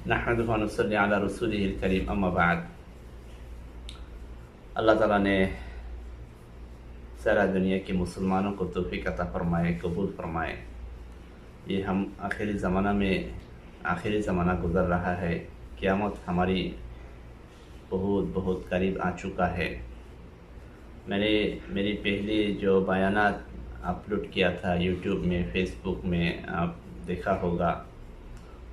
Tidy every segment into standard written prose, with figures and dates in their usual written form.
نحمدہ و نصلی علی رسولہ الکریم، اما بعد۔ اللہ تعالیٰ نے سارا دنیا کے مسلمانوں کو توفیق عطا فرمائے، قبول فرمائے۔ یہ ہم آخری زمانہ گزر رہا ہے، قیامت ہماری بہت قریب آ چکا ہے۔ میری پہلی جو بیانات اپلوڈ کیا تھا یوٹیوب میں، فیس بک میں، آپ دیکھا ہوگا،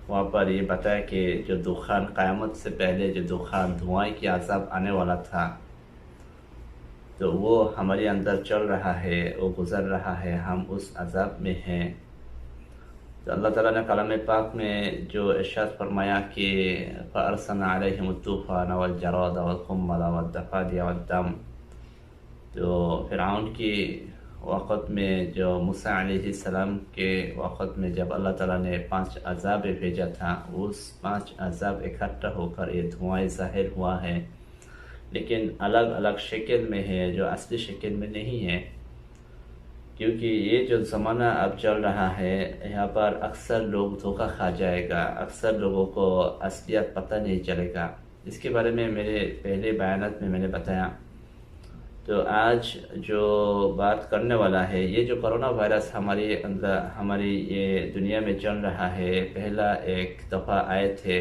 وہاں پر یہ بتایا کہ جو دخان، قیامت سے پہلے جو دخان، دھوئیں کی عذاب آنے والا تھا، تو وہ ہمارے اندر چل رہا ہے، وہ گزر رہا ہے، ہم اس عذاب میں ہیں۔ تو اللہ تعالیٰ نے کلام پاک میں جو ارشاد فرمایا کہ فَأَرْسَلْنَا عَلَيْهِمُ الطُّوفَانَ وَالْجَرَادَ وَالْقُمَّلَ وَالضَّفَادِعَ وَالدَّمَ۔ تو فرعون کی وقت میں، جو موسیٰ علیہ السلام کے وقت میں جب اللہ تعالیٰ نے 5 عذاب بھیجا تھا، اس 5 عذاب اکٹھا ہو کر یہ دھوئیں ظاہر ہوا ہے، لیکن الگ الگ شکل میں ہے، جو اصلی شکل میں نہیں ہے۔ کیونکہ یہ جو زمانہ اب چل رہا ہے، یہاں پر اکثر لوگ دھوکہ کھا جائے گا، اکثر لوگوں کو اصلیت پتہ نہیں چلے گا۔ اس کے بارے میں میرے پہلے بیانات میں نے بتایا۔ تو آج جو بات کرنے والا ہے، یہ جو کرونا وائرس ہماری یہ دنیا میں چل رہا ہے، پہلا ایک دفعہ آئے تھے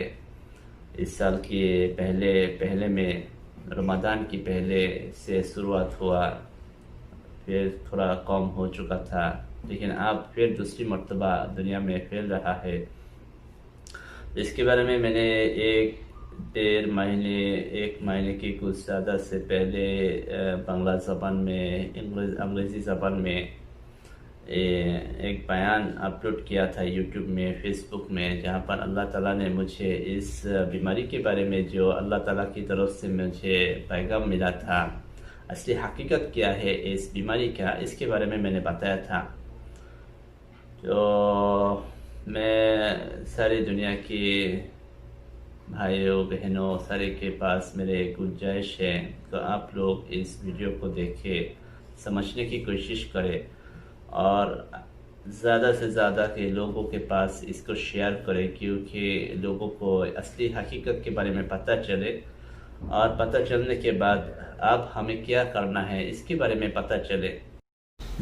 اس سال کی پہلے میں، رمضان کی پہلے سے شروعات ہوا، پھر تھوڑا کم ہو چکا تھا، لیکن اب پھر دوسری مرتبہ دنیا میں پھیل رہا ہے۔ اس کے بارے میں نے ایک مہینے کی کچھ زیادہ سے پہلے بنگلہ زبان میں، انگریزی زبان میں ایک بیان اپلوڈ کیا تھا یوٹیوب میں، فیس بک میں، جہاں پر اللہ تعالیٰ نے مجھے اس بیماری کے بارے میں، جو اللہ تعالیٰ کی طرف سے مجھے پیغام ملا تھا، اصلی حقیقت کیا ہے اس بیماری کا، اس کے بارے میں نے بتایا تھا۔ تو میں ساری دنیا کی بھائیوں بہنوں سارے کے پاس میرے گنجائش ہے کہ آپ لوگ اس ویڈیو کو دیکھیں، سمجھنے کی کوشش کریں، اور زیادہ سے زیادہ کے لوگوں کے پاس اس کو شیئر کریں، کیونکہ لوگوں کو اصلی حقیقت کے بارے میں پتہ چلے، اور پتہ چلنے کے بعد اب ہمیں کیا کرنا ہے اس کے بارے میں پتہ چلے۔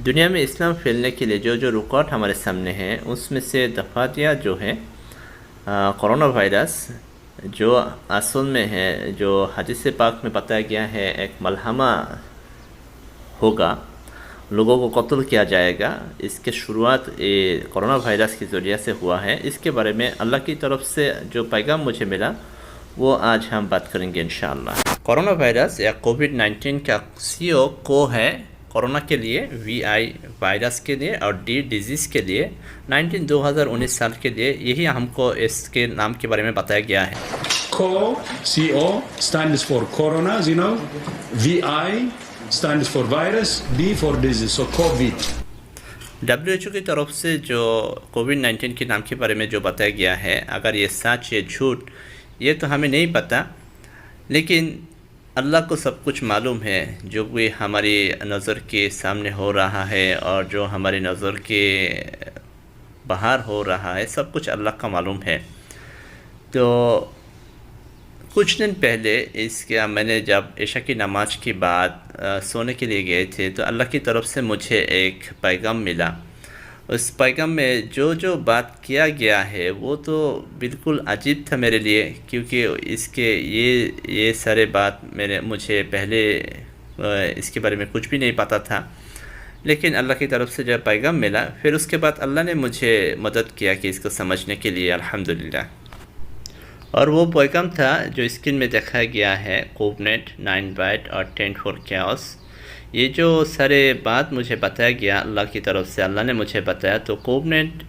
دنیا میں اسلام پھیلنے کے لیے جو رکاوٹ ہمارے سامنے ہے، اس میں سے دفاتیہ جو ہے کرونا وائرس، جو اصل میں ہے، جو حدیث پاک میں بتایا گیا ہے، ایک ملحمہ ہوگا، لوگوں کو قتل کیا جائے گا، اس کے شروعات کرونا وائرس کے ذریعے سے ہوا ہے۔ اس کے بارے میں اللہ کی طرف سے جو پیغام مجھے ملا، وہ آج ہم بات کریں گے انشاءاللہ۔ کرونا وائرس یا کووڈ-19 کا CO ہے کرونا کے لیے، VI وائرس کے لیے، اور D ڈیزیز کے لیے، 2019 سال کے لیے، یہی ہم کو اس کے نام کے بارے میں بتایا گیا ہے۔ CO stands for corona, you know. VI stands for virus, D for disease, so COVID. WHO کی طرف سے جو کووڈ-19 کے نام کے بارے میں جو بتایا گیا ہے، اگر یہ سچ یا جھوٹ، یہ تو ہمیں نہیں پتہ، لیکن اللہ کو سب کچھ معلوم ہے۔ جو بھی ہماری نظر کے سامنے ہو رہا ہے، اور جو ہماری نظر کے باہر ہو رہا ہے، سب کچھ اللہ کا معلوم ہے۔ تو کچھ دن پہلے میں نے جب عشاء کی نماز کے بعد سونے کے لیے گئے تھے، تو اللہ کی طرف سے مجھے ایک پیغام ملا۔ اس پیغام میں جو بات کیا گیا ہے، وہ تو بالکل عجیب تھا میرے لیے، کیونکہ یہ سارے بات مجھے پہلے اس کے بارے میں کچھ بھی نہیں پتہ تھا، لیکن اللہ کی طرف سے جب پیغام ملا، پھر اس کے بعد اللہ نے مجھے مدد کیا کہ اس کو سمجھنے کے لیے، الحمدللہ۔ اور وہ پیغام تھا جو اسکرین میں دیکھا گیا ہے، کوبنیٹ 9 بائٹ اور 10 فور کیوس۔ یہ جو سارے بات مجھے بتایا گیا اللہ کی طرف سے، اللہ نے مجھے بتایا، تو کوبنیٹ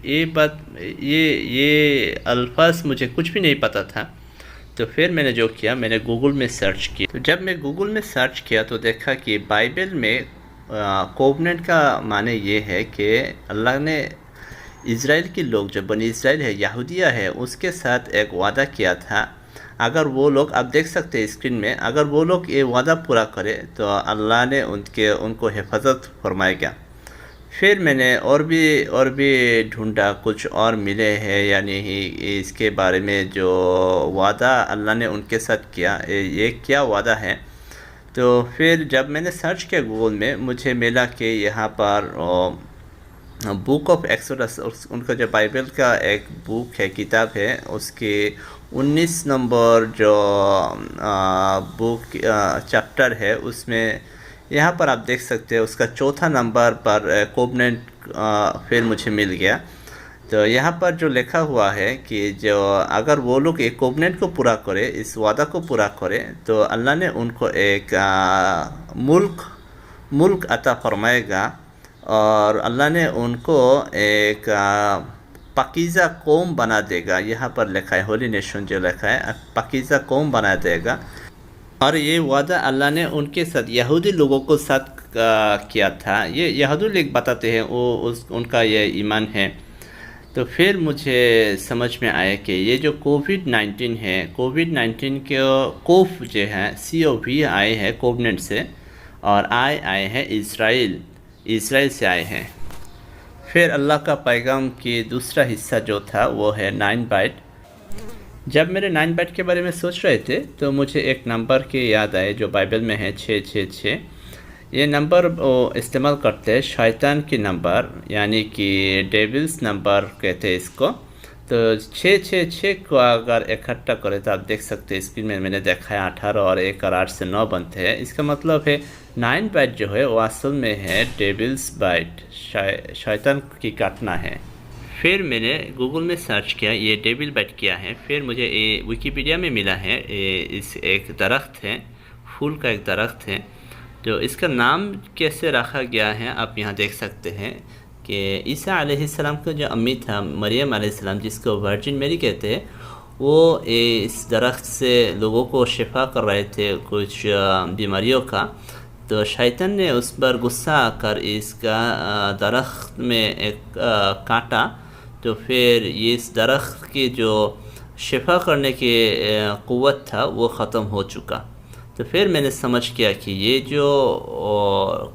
یہ الفاظ مجھے کچھ بھی نہیں پتہ تھا۔ تو پھر میں نے جو کیا، میں نے گوگل میں سرچ کیا۔ تو جب میں گوگل میں سرچ کیا تو دیکھا کہ بائبل میں کوبنیٹ کا معنی یہ ہے کہ اللہ نے اسرائیل کے لوگ، جو بنی اسرائیل ہے، یہودیہ ہے، اس کے ساتھ ایک وعدہ کیا تھا، اگر وہ لوگ، آپ دیکھ سکتے ہیں اسکرین میں، اگر وہ لوگ یہ وعدہ پورا کرے تو اللہ نے ان کو حفاظت فرمائے گا۔ پھر میں نے اور بھی ڈھونڈا، کچھ اور ملے ہیں یا نہیں اس کے بارے میں، جو وعدہ اللہ نے ان کے ساتھ کیا، یہ کیا وعدہ ہے۔ تو پھر جب میں نے سرچ کیا گوگل میں، مجھے ملا کہ یہاں پر بک آف ایکسوڈس، ان کا جو بائبل کا ایک بک ہے، کتاب ہے، اس کے 19 نمبر جو بک چیپٹر ہے، اس میں یہاں پر آپ دیکھ سکتے ہیں اس کا 4 نمبر پر کووننٹ پھر مجھے مل گیا۔ تو یہاں پر جو لکھا ہوا ہے کہ جو اگر وہ لوگ ایک کووننٹ کو پورا کرے، اس وعدہ کو پورا کرے، تو اللہ نے ان کو ایک ملک عطا فرمائے گا، اور اللہ نے ان کو ایک پاکیزہ قوم بنا دے گا۔ یہاں پر لکھا ہے ہولی نیشن، جو لکھا ہے پاکیزہ قوم بنا دے گا۔ اور یہ وعدہ اللہ نے ان کے ساتھ، یہودی لوگوں کو ساتھ کیا تھا۔ یہ یہودی لوگ بتاتے ہیں، ان کا یہ ایمان ہے۔ تو پھر مجھے سمجھ میں آیا کہ یہ جو کووڈ-19 ہے، کووڈ-19 کے کوف جو ہے COV آئے ہیں کووننٹ سے، اور آئے ہیں اسرائیل سے آئے ہیں۔ پھر اللہ کا پیغام کی دوسرا حصہ جو تھا وہ ہے 9 بائٹ۔ جب میرے 9 بائٹ کے بارے میں سوچ رہے تھے تو مجھے ایک نمبر کی یاد آئے جو بائبل میں ہے 666۔ یہ نمبر وہ استعمال کرتے ہیں شیطان کی نمبر، یعنی کہ ڈیولز نمبر کہتے ہیں اس کو۔ تو 666 کو اگر اکٹھا کرے تو آپ دیکھ سکتے ہیں اسکرین میں نے دیکھا ہے 18 اور 1 اور 8 سے 9 بنتے ہیں۔ اس کا مطلب ہے 9 بائٹ جو ہے وہ اصل میں ہے ڈیولز بائٹ، شیطان کی کاٹنا ہے۔ پھر میں نے گوگل میں سرچ کیا یہ ڈیول بائٹ کیا ہے، پھر مجھے ویکیپیڈیا میں ملا ہے اس ایک درخت ہے، پھول کا ایک درخت ہے۔ جو اس کا نام کیسے رکھا گیا ہے آپ یہاں دیکھ سکتے ہیں کہ عیسیٰ علیہ السلام کا جو امی تھا، مریم علیہ السلام، جس کو ورجن میری کہتے ہیں، وہ اس درخت سے لوگوں کو شفا کر رہے تھے کچھ بیماریوں کا۔ تو شیطان نے اس پر غصہ آ کر اس کا درخت میں ایک کاٹا، تو پھر اس درخت کی جو شفا کرنے کی قوت تھا وہ ختم ہو چکا۔ تو پھر میں نے سمجھ کیا کہ یہ جو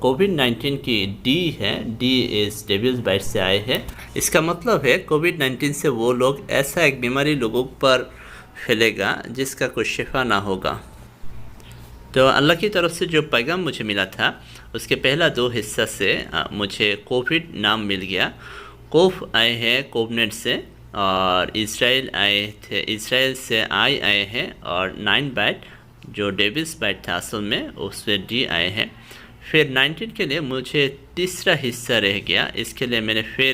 کووڈ-19 کی ڈی ہے، ڈی اس ڈیولز بائٹ سے آئے ہے۔ اس کا مطلب ہے کووڈ-19 سے وہ لوگ، ایسا ایک بیماری لوگوں پر پھیلے گا جس کا کوئی شفا نہ ہوگا۔ تو اللہ کی طرف سے جو پیغام مجھے ملا تھا، اس کے پہلا 2 حصہ سے مجھے کووڈ نام مل گیا۔ کوف آئے ہیں کووننٹ سے، اور اسرائیل سے آئے ہیں، اور 9 بائٹ جو ڈیولز بائٹ تھا اصل میں، اس سے ڈی آئے ہیں۔ پھر 19 کے لیے مجھے تیسرا حصہ رہ گیا۔ اس کے لیے میں نے پھر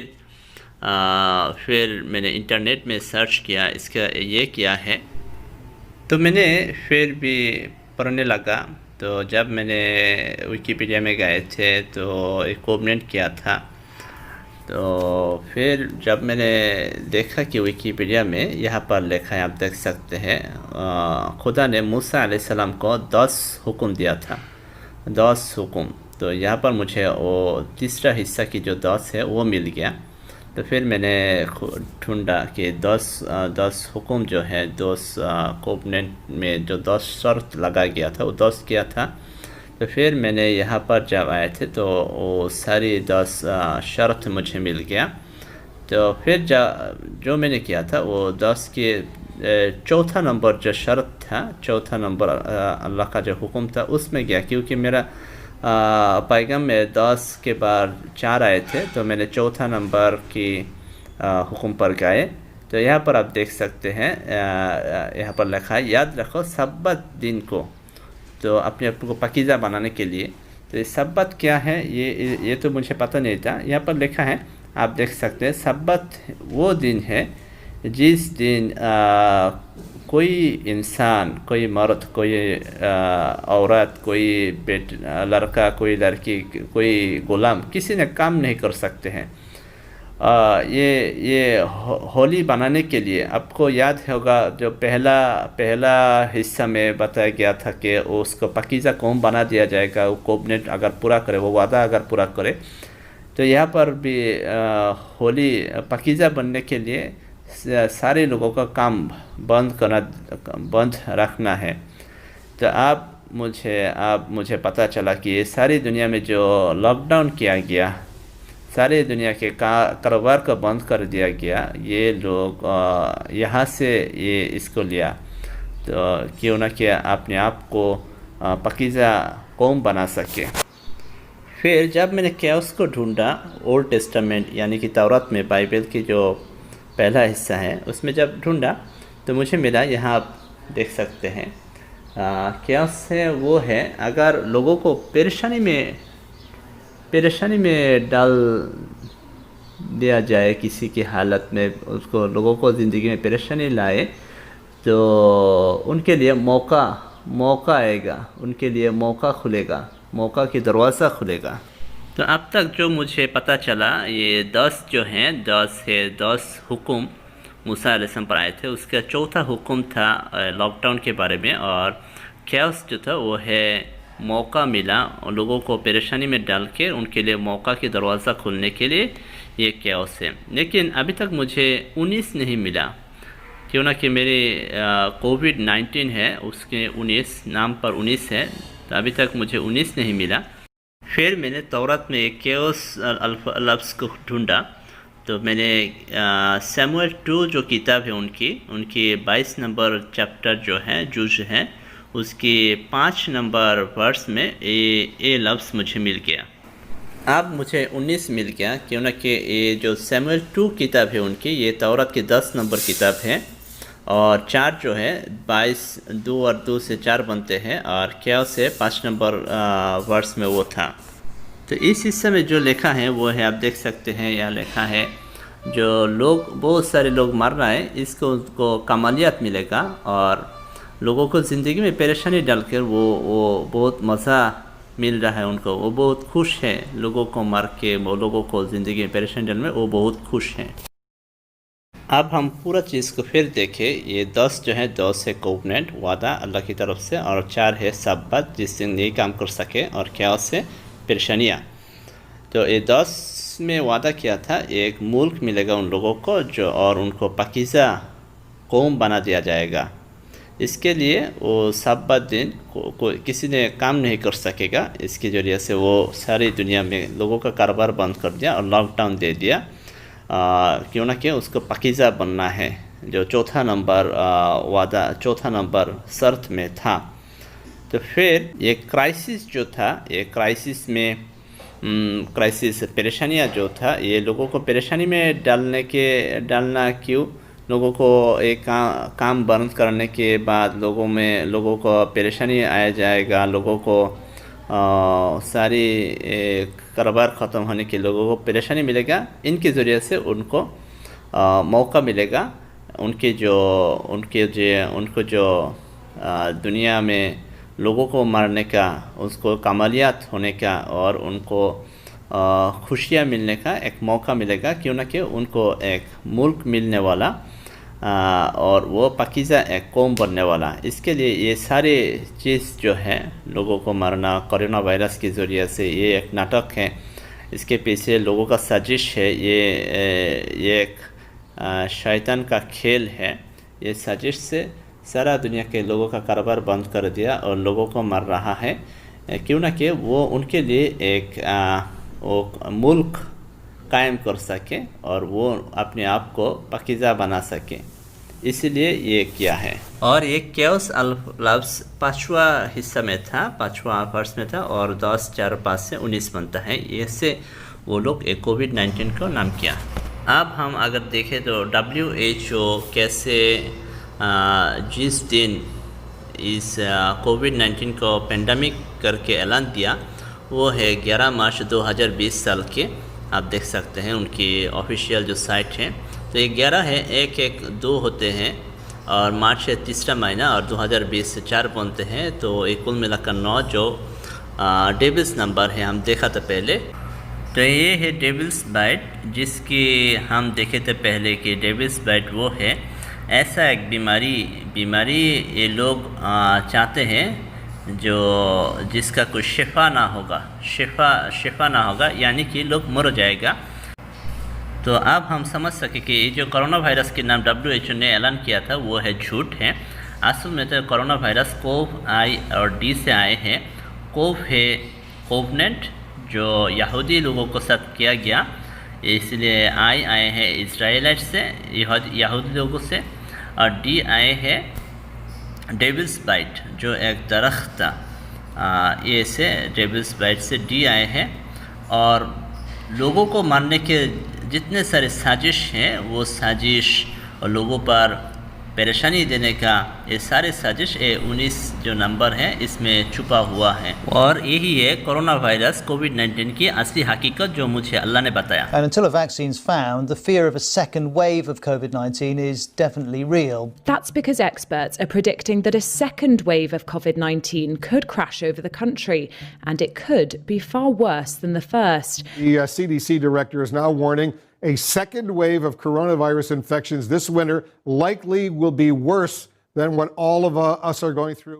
میں نے انٹرنیٹ میں سرچ کیا اس کا یہ کیا ہے، تو میں نے پھر بھی پڑھنے لگا۔ تو جب میں نے ویکیپیڈیا میں گئے تھے تو ایک کووننٹ کیا تھا، تو پھر جب میں نے دیکھا کہ ویکیپیڈیا میں یہاں پر لکھا ہے، آپ دیکھ سکتے ہیں، خدا نے موسیٰ علیہ السلام کو 10 حکم دیا تھا، 10 حکم۔ تو یہاں پر مجھے وہ تیسرا حصہ کی جو 10 ہے وہ مل گیا۔ تو پھر میں نے ڈھونڈا کہ 10 حکم جو ہے، 10 کووننٹ میں جو 10 شرط لگا گیا تھا وہ 10 کیا تھا۔ تو پھر میں نے یہاں پر جب آئے تھے تو وہ ساری 10 شرط مجھے مل گیا۔ تو پھر جو میں نے کیا تھا وہ 10 کے 4تھا نمبر جو شرط تھا، 4تھا نمبر اللہ کا جو حکم تھا اس میں گیا، کیونکہ میرا پیغام میں 10 کے بعد 4 آئے تھے، تو میں نے 4تھا نمبر کی حکم پر گئے۔ تو یہاں پر آپ دیکھ سکتے ہیں، یہاں پر لکھا ہے یاد رکھو سبت دن کو، تو اپنے آپ کو پاکیزہ بنانے کے لیے۔ تو یہ سبت کیا ہے یہ تو مجھے پتہ نہیں تھا، یہاں پر لکھا ہے، آپ دیکھ سکتے ہیں، سبت وہ دن ہے جس دن کوئی انسان، کوئی مرد، کوئی عورت، کوئی لڑکا، کوئی لڑکی، کوئی غلام، کسی نے کام نہیں کر سکتے ہیں۔ یہ ہولی بنانے کے لیے آپ کو یاد ہوگا جو پہلا حصہ میں بتایا گیا تھا کہ اس کو پاکیزہ قوم بنا دیا جائے گا، وہ کووننٹ اگر پورا کرے، وہ وعدہ اگر پورا کرے۔ تو یہاں پر بھی ہولی پاکیزہ بننے کے لیے سارے لوگوں کا کام بند رکھنا ہے۔ تو مجھے پتہ چلا کہ یہ ساری دنیا میں جو لاک ڈاؤن کیا گیا ساری دنیا کے کاروبار کو بند کر دیا گیا. یہ لوگ یہاں سے اس کو لیا تو کیوں نہ کہ اپنے آپ کو پاکیزہ قوم بنا سکے. پھر جب میں نے کیوس کو ڈھونڈا اولڈ ٹیسٹامنٹ یعنی کہ تورات میں بائبل کی جو پہلا حصہ ہے اس میں جب ڈھونڈا تو مجھے ملا. یہاں آپ دیکھ سکتے ہیں کیوس ہے وہ ہے اگر لوگوں کو پریشانی میں ڈال دیا جائے, کسی کی حالت میں اس کو لوگوں کو زندگی میں پریشانی لائے تو ان کے لیے موقع آئے گا, ان کے لیے موقع کھلے گا, موقع کی دروازہ کھلے گا. تو اب تک جو مجھے پتہ چلا یہ 10 جو ہیں 10 حکم موسیٰ علیہ السلام پر آئے تھے. اس کا چوتھا حکم تھا لاک ڈاؤن کے بارے میں, اور کیوس جو تھا وہ ہے موقع ملا لوگوں کو پریشانی میں ڈال کے ان کے لیے موقع کی دروازہ کھولنے کے لیے, یہ کیوس ہے. لیکن ابھی تک مجھے 19 نہیں ملا, کیوں نہ کہ میری کووڈ-19 ہے اس کے 19 نام پر 19 ہے, تو ابھی تک مجھے 19 نہیں ملا. پھر میں نے تورات میں ایک کیوس لفظ کو ڈھونڈا تو میں نے سیموئیل 2 جو کتاب ہے ان کی 22 نمبر چیپٹر جو ہے جز ہے اس کی 5 نمبر ورس میں یہ لفظ مجھے مل گیا. اب مجھے 19 مل گیا کیوں نہ کہ یہ جو سیموئیل 2 کتاب ہے ان کی یہ تورات کی 10 نمبر کتاب ہے, اور 4 جو ہے 2 اور 2 سے 4 بنتے ہیں, اور کیوس سے 5 نمبر ورس میں وہ تھا. تو اس حصے میں جو لکھا ہے وہ ہے آپ دیکھ سکتے ہیں, یہاں لکھا ہے جو بہت سارے لوگ مر رہا ہے اس کو کمالیات ملے گا, اور لوگوں کو زندگی میں پریشانی ڈال کر وہ بہت مزہ مل رہا ہے ان کو, وہ بہت خوش ہے لوگوں کو مر کے, وہ لوگوں کو زندگی میں پریشانی ڈالنے میں وہ بہت خوش ہیں. اب ہم پورا چیز کو پھر دیکھیں. یہ 10 جو ہے 10 ہے کووننٹ وعدہ اللہ کی طرف سے, اور 4 ہے سبت جس سے نئی کام کر سکے, اور کیوس سے پریشانیاں. تو یہ 10 میں وعدہ کیا تھا ایک ملک ملے گا ان لوگوں کو جو, اور ان کو پاکیزہ قوم بنا دیا جائے گا. اس کے لیے وہ سبت دن کسی نے کام نہیں کر سکے گا, اس کے ذریعے سے وہ ساری دنیا میں لوگوں کا کاروبار بند کر دیا اور لاک ڈاؤن دے دیا, کیوں نہ کہ اس کو پاکیزہ بننا ہے جو چوتھا نمبر شرط میں تھا. تو پھر یہ کرائسس جو تھا, یہ کرائسس پریشانیاں جو تھا, یہ لوگوں کو پریشانی میں ڈالنا کیوں, لوگوں کو ایک کام بند کرنے کے بعد لوگوں کو پریشانی آیا جائے گا, لوگوں کو ساری کاروبار ختم ہونے کے لوگوں کو پریشانی ملے گا. ان کے ذریعے سے ان کو موقع ملے گا, ان کو جو دنیا میں لوگوں کو مارنے کا, اس کو کمالیات ہونے کا, اور ان کو خوشیاں ملنے کا ایک موقع ملے گا, کیوں نہ کہ ان کو ایک ملک ملنے والا, اور وہ پاکیزہ ایک قوم بننے والا. اس کے لیے یہ سارے چیز جو ہے لوگوں کو مارنا کرونا وائرس کے ذریعے سے, یہ ایک ناٹک ہے, اس کے پیچھے لوگوں کا سازش ہے, یہ ایک شیطان کا کھیل ہے. یہ سازش سے سارا دنیا کے لوگوں کا کاروبار بند کر دیا اور لوگوں کو مار رہا ہے, کیوں نہ کہ وہ ان کے لیے ایک ملک قائم کر سکے اور وہ اپنے آپ کو پاکیزہ بنا سکے. اس لیے یہ کیا ہے. اور یہ کیوس لفظ 5واں حصہ میں تھا, 5واں ورس میں تھا, اور 10 4 5 سے 19 بنتا ہے. اس سے وہ لوگ کووڈ-19 کو نام کیا. اب ہم اگر دیکھیں تو WHO کیسے جس دن اس کووڈ-19 کو پینڈیمک کر کے اعلان دیا وہ ہے 11 مارچ 2020 سال کے. آپ دیکھ سکتے ہیں ان کی آفیشیل جو سائٹ ہے. تو یہ 11 ہے, 1 1 2 ہوتے ہیں, اور مارچ ہے تیسرا مہینہ, اور 2020 سے 4 بنتے ہیں, تو یہ کل ملا کر 9 جو ڈیولس نمبر ہے ہم دیکھا تھا پہلے. تو یہ ہے ڈیولس بائٹ, جس کی ہم دیکھے تھے پہلے کہ ڈیولس بائٹ وہ ہے ایسا ایک بیماری یہ لوگ چاہتے ہیں جس کا کوئی شفا نہ ہوگا, یعنی کہ لوگ مر جائے گا. تو اب ہم سمجھ سکے کہ یہ جو کرونا وائرس کے نام WHO نے اعلان کیا تھا وہ ہے جھوٹ ہے. اصل میں تو کرونا وائرس کوو اور ڈی سے آئے ہیں. کوو ہے کووننٹ جو یہودی لوگوں کو ساتھ کیا گیا, اس لیے آئی آئے ہیں اسرائیلائٹ سے، یہودی لوگوں سے، اور ڈی آئے ہے ڈیولس بائٹ جو ایک درخت تھا، یہ سے ڈیولس بائٹ سے ڈی آئے ہیں. اور لوگوں کو مارنے کے جتنے سارے سازش ہیں وہ سازش اور لوگوں پر پریشانی دینے کا یہ سارے سازش 19 جو نمبر ہے اس میں چھپا ہوا ہے. اور یہی ہے کرونا وائرس کووڈ-19 کی اصلی حقیقت جو مجھے اللہ نے بتایا. And until a vaccine's found, the fear of a second wave of COVID-19 is definitely real. That's because experts are predicting that a second wave of COVID-19 could crash over the country, and it could be far worse than the first. The CDC director is now warning a second wave of coronavirus infections this winter likely will be worse than what all of us are going through.